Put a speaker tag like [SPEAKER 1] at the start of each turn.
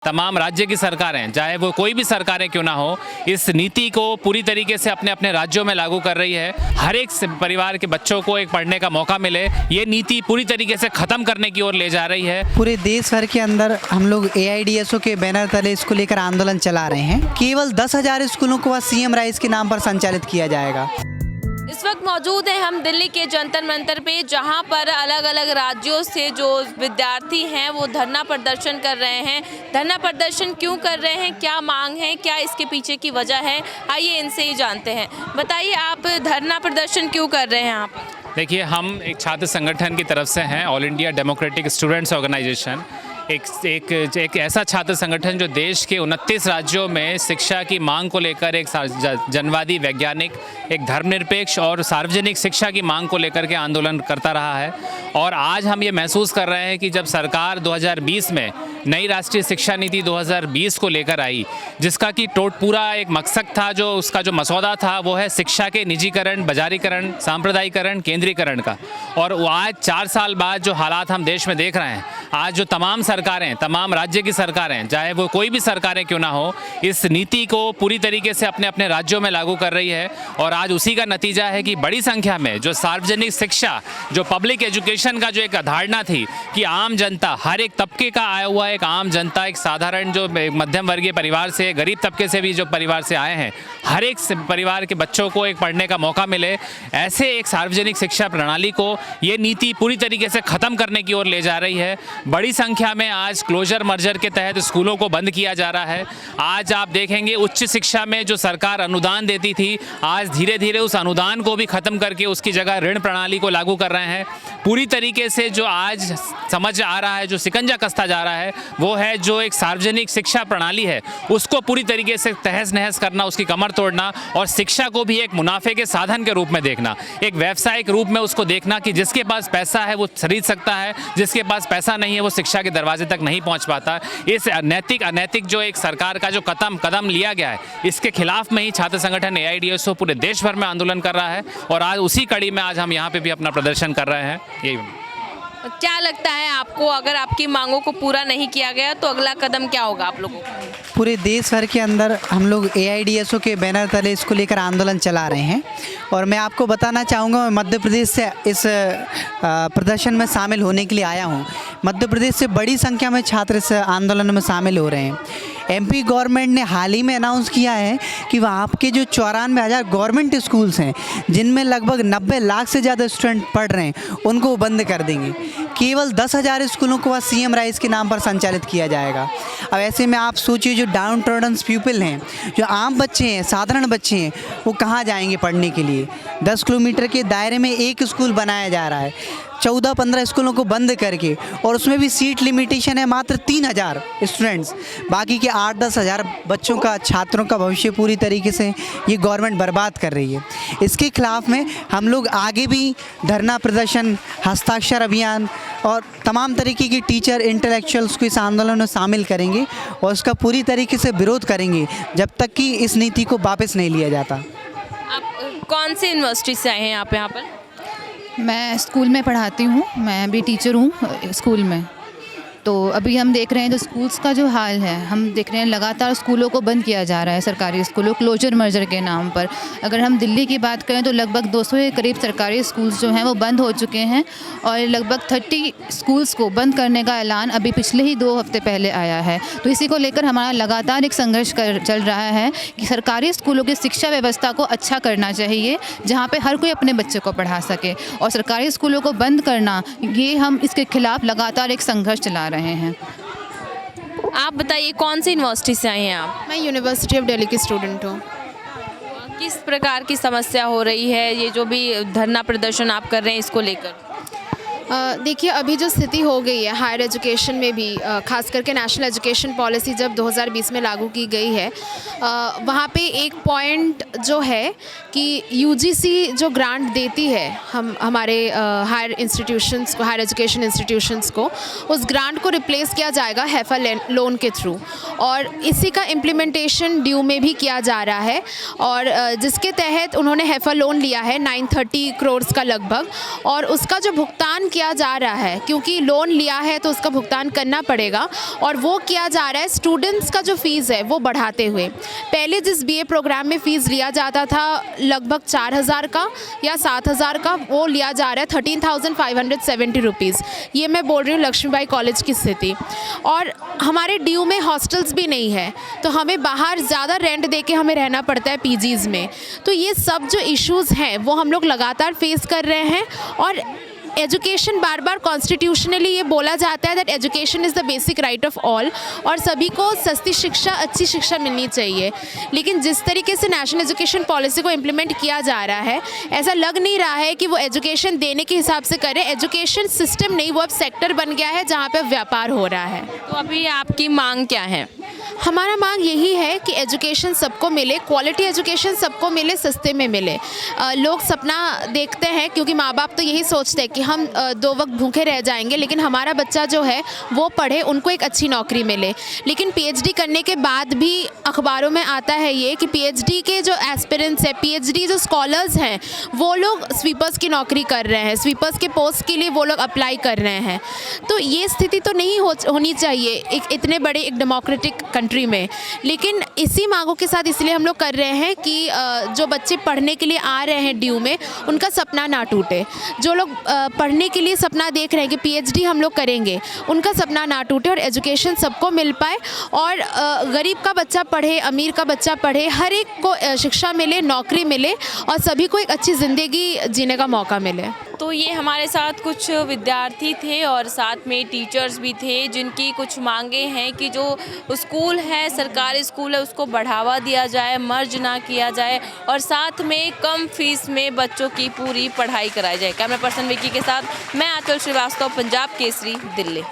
[SPEAKER 1] तमाम राज्य की सरकारें, चाहे वो कोई भी सरकारें क्यों ना हो, इस नीति को पूरी तरीके से अपने अपने राज्यों में लागू कर रही है। हर एक परिवार के बच्चों को एक पढ़ने का मौका मिले, ये नीति पूरी तरीके से ख़त्म करने की ओर ले जा रही है।
[SPEAKER 2] पूरे देश भर के अंदर हम लोग AIDSO के बैनर तले इसको लेकर आंदोलन चला रहे हैं। केवल 10,000 स्कूलों को CM राइज के नाम पर संचालित किया जाएगा।
[SPEAKER 3] इस वक्त मौजूद हैं हम दिल्ली के जंतर मंतर पे, जहां पर अलग अलग राज्यों से जो विद्यार्थी हैं वो धरना प्रदर्शन कर रहे हैं। धरना प्रदर्शन क्यों कर रहे हैं, क्या मांग है, क्या इसके पीछे की वजह है, आइए इनसे ही जानते हैं। बताइए, आप धरना प्रदर्शन क्यों कर रहे हैं आप?
[SPEAKER 1] देखिए, हम एक छात्र संगठन की तरफ से हैं, All India Democratic Students Organisation. एक ऐसा छात्र संगठन जो देश के 29 राज्यों में शिक्षा की मांग को लेकर एक जनवादी, वैज्ञानिक, एक धर्मनिरपेक्ष और सार्वजनिक शिक्षा की मांग को लेकर के आंदोलन करता रहा है। और आज हम ये महसूस कर रहे हैं कि जब सरकार 2020 में नई राष्ट्रीय शिक्षा नीति 2020 को लेकर आई, जिसका कि पूरा एक मकसद था, जो उसका जो मसौदा था वो है शिक्षा के निजीकरण, बाजारीकरण, सांप्रदायिकरण, केंद्रीकरण का। और वो आज 4 साल बाद जो हालात हम देश में देख रहे हैं, आज जो तमाम सरकारें, तमाम राज्य की सरकारें, चाहे वो कोई भी सरकारें क्यों ना हो, इस नीति को पूरी तरीके से अपने अपने राज्यों में लागू कर रही है। और आज उसी का नतीजा है कि बड़ी संख्या में जो सार्वजनिक शिक्षा, जो पब्लिक एजुकेशन का जो एक अवधारणा थी कि आम जनता, हर एक तबके का आया हुआ एक आम जनता, एक साधारण जो मध्यम वर्गीय परिवार से, गरीब तबके से भी जो परिवार से आए हैं, हर एक परिवार के बच्चों को एक पढ़ने का मौका मिले, ऐसे एक सार्वजनिक शिक्षा प्रणाली को ये नीति पूरी तरीके से ख़त्म करने की ओर ले जा रही है। बड़ी संख्या में आज क्लोजर मर्जर के तहत स्कूलों को बंद किया जा रहा है। आज आप देखेंगे उच्च शिक्षा में जो सरकार अनुदान देती थी, आज धीरे धीरे उस अनुदान को भी ख़त्म करके उसकी जगह ऋण प्रणाली को लागू कर रहे हैं। पूरी तरीके से जो आज समझ आ रहा है, जो शिकंजा कसता जा रहा है, वो है जो एक सार्वजनिक शिक्षा प्रणाली है उसको पूरी तरीके से तहस नहस करना, उसकी कमर तोड़ना, और शिक्षा को भी एक मुनाफे के साधन के रूप में देखना, एक व्यावसायिक रूप में उसको देखना कि जिसके पास पैसा है वो खरीद सकता है, जिसके पास पैसा नहीं है वो शिक्षा के दरवाजे तक नहीं पहुंच पाता। इस अनैतिक जो एक सरकार का जो कदम लिया गया है, इसके खिलाफ में ही छात्र संगठन AIDSO पूरे देश भर में आंदोलन कर रहा है। और आज उसी कड़ी में आज हम यहाँ पे भी अपना प्रदर्शन कर रहे हैं। यही
[SPEAKER 3] क्या लगता है आपको, अगर आपकी मांगों को पूरा नहीं किया गया तो अगला कदम क्या होगा आप लोगों का?
[SPEAKER 2] पूरे देश भर के अंदर हम लोग AIDSO के बैनर तले इसको लेकर आंदोलन चला रहे हैं। और मैं आपको बताना चाहूँगा, मैं मध्य प्रदेश से इस प्रदर्शन में शामिल होने के लिए आया हूँ। मध्य प्रदेश से बड़ी संख्या में छात्र इस आंदोलन में शामिल हो रहे हैं। MP गवर्नमेंट ने हाल ही में अनाउंस किया है कि वहाँ के जो 94,000 गवर्नमेंट स्कूल्स हैं, जिनमें लगभग 90 लाख से ज़्यादा स्टूडेंट पढ़ रहे हैं, उनको बंद कर देंगे। केवल 10,000 स्कूलों को CM राइज के नाम पर संचालित किया जाएगा। अब ऐसे में आप सोचिए, जो डाउन टॉर्डन पीपल हैं, जो आम बच्चे हैं, साधारण बच्चे हैं, वो कहाँ जाएंगे पढ़ने के लिए? 10 किलोमीटर के दायरे में एक स्कूल बनाया जा रहा है, 14-15 स्कूलों को बंद करके, और उसमें भी सीट लिमिटेशन है मात्र 3,000 स्टूडेंट्स। बाकी के 8-10 हज़ार बच्चों का, छात्रों का भविष्य पूरी तरीके से ये गवर्नमेंट बर्बाद कर रही है। इसके खिलाफ में हम लोग आगे भी धरना प्रदर्शन, हस्ताक्षर अभियान और तमाम तरीके की टीचर इंटेलेक्चुअल्स को इस आंदोलन में शामिल करेंगे और उसका पूरी तरीके से विरोध करेंगे जब तक कि इस नीति को वापस नहीं लिया जाता।
[SPEAKER 3] आप कौन से यूनिवर्सिटी से आए हैं आप यहाँ पर?
[SPEAKER 4] मैं स्कूल में पढ़ाती हूँ, मैं भी टीचर हूँ स्कूल में। तो अभी हम देख रहे हैं जो स्कूल्स का जो हाल है, हम देख रहे हैं लगातार स्कूलों को बंद किया जा रहा है, सरकारी स्कूलों क्लोजर मर्जर के नाम पर। अगर हम दिल्ली की बात करें तो लगभग 200 के करीब सरकारी स्कूल्स जो हैं वो बंद हो चुके हैं, और लगभग 30 स्कूल्स को बंद करने का ऐलान अभी पिछले ही 2 हफ्ते पहले आया है। तो इसी को लेकर हमारा लगातार एक संघर्ष चल रहा है कि सरकारी स्कूलों की शिक्षा व्यवस्था को अच्छा करना चाहिए, जहाँ पर हर कोई अपने बच्चे को पढ़ा सके, और सरकारी स्कूलों को बंद करना, ये हम इसके खिलाफ लगातार एक संघर्ष चला रहे हैं।
[SPEAKER 3] आप बताइए, कौन सी यूनिवर्सिटी से आए हैं आप?
[SPEAKER 5] मैं यूनिवर्सिटी ऑफ दिल्ली की स्टूडेंट हूँ।
[SPEAKER 3] किस प्रकार की समस्या हो रही है, ये जो भी धरना प्रदर्शन आप कर रहे हैं इसको लेकर?
[SPEAKER 5] देखिए, अभी जो स्थिति हो गई है हायर एजुकेशन में भी, खास करके नेशनल एजुकेशन पॉलिसी जब 2020 में लागू की गई है, वहाँ पे एक पॉइंट जो है कि UGC जो ग्रांट देती है हमारे हायर इंस्टीट्यूशंस को, हायर एजुकेशन इंस्टीट्यूशंस को, उस ग्रांट को रिप्लेस किया जाएगा हैफा लोन के थ्रू, और इसी का इम्प्लीमेंटेशन ड्यू में भी किया जा रहा है। और जिसके तहत उन्होंने हैफा लोन लिया है 930 करोड़ का लगभग, और उसका जो भुगतान किया जा रहा है, क्योंकि लोन लिया है तो उसका भुगतान करना पड़ेगा, और वो किया जा रहा है स्टूडेंट्स का जो फ़ीस है वो बढ़ाते हुए। पहले जिस बीए प्रोग्राम में फ़ीस लिया जाता था लगभग 4,000 का या 7,000 का, वो लिया जा रहा है 13,570 रुपीज़। ये मैं बोल रही हूँ लक्ष्मीबाई कॉलेज की स्थिति। और हमारे डीयू में हॉस्टल्स भी नहीं है, तो हमें बाहर ज़्यादा रेंट दे के हमें रहना पड़ता है पीजीज़ में। तो ये सब जो इश्यूज़ हैं वो हम लोग लगातार फेस कर रहे हैं। और एजुकेशन, बार बार कॉन्स्टिट्यूशनली ये बोला जाता है that education is the basic right of all, और सभी को सस्ती शिक्षा, अच्छी शिक्षा मिलनी चाहिए। लेकिन जिस तरीके से नेशनल एजुकेशन पॉलिसी को इम्प्लीमेंट किया जा रहा है, ऐसा लग नहीं रहा है कि वो एजुकेशन देने के हिसाब से करे। एजुकेशन सिस्टम नहीं, वो अब सेक्टर बन गया है जहाँ पे व्यापार हो रहा है।
[SPEAKER 3] तो अभी आपकी मांग क्या है?
[SPEAKER 5] हमारा मांग यही है कि एजुकेशन सबको मिले, क्वालिटी एजुकेशन सबको मिले, सस्ते में मिले। लोग सपना देखते हैं, क्योंकि माँ बाप तो यही सोचते हैं कि हम 2 वक्त भूखे रह जाएंगे, लेकिन हमारा बच्चा जो है वो पढ़े, उनको एक अच्छी नौकरी मिले। लेकिन पीएचडी करने के बाद भी अखबारों में आता है ये कि पीएचडी के जो एस्पिरेंट्स हैं, पीएचडी जो स्कॉलर्स हैं, वो लोग स्वीपर्स की नौकरी कर रहे हैं, स्वीपर्स के पोस्ट के लिए वो लोग अप्लाई कर रहे हैं। तो ये स्थिति तो नहीं होनी चाहिए एक इतने बड़े एक डेमोक्रेटिक कंट्री में। लेकिन इसी मांगों के साथ इसलिए हम लोग कर रहे हैं कि जो बच्चे पढ़ने के लिए आ रहे हैं डीयू में, उनका सपना ना टूटे। जो लोग पढ़ने के लिए सपना देख रहे हैं कि पीएचडी हम लोग करेंगे, उनका सपना ना टूटे और एजुकेशन सबको मिल पाए, और गरीब का बच्चा पढ़े, अमीर का बच्चा पढ़े, हर एक को शिक्षा मिले, नौकरी मिले, और सभी को एक अच्छी ज़िंदगी जीने का मौका मिले।
[SPEAKER 3] तो ये हमारे साथ कुछ विद्यार्थी थे और साथ में टीचर्स भी थे, जिनकी कुछ मांगे हैं कि जो स्कूल है, सरकारी स्कूल है, उसको बढ़ावा दिया जाए, मर्ज ना किया जाए, और साथ में कम फीस में बच्चों की पूरी पढ़ाई कराई जाए। कैमरा पर्सन विकी के साथ मैं आंचल श्रीवास्तव, पंजाब केसरी, दिल्ली।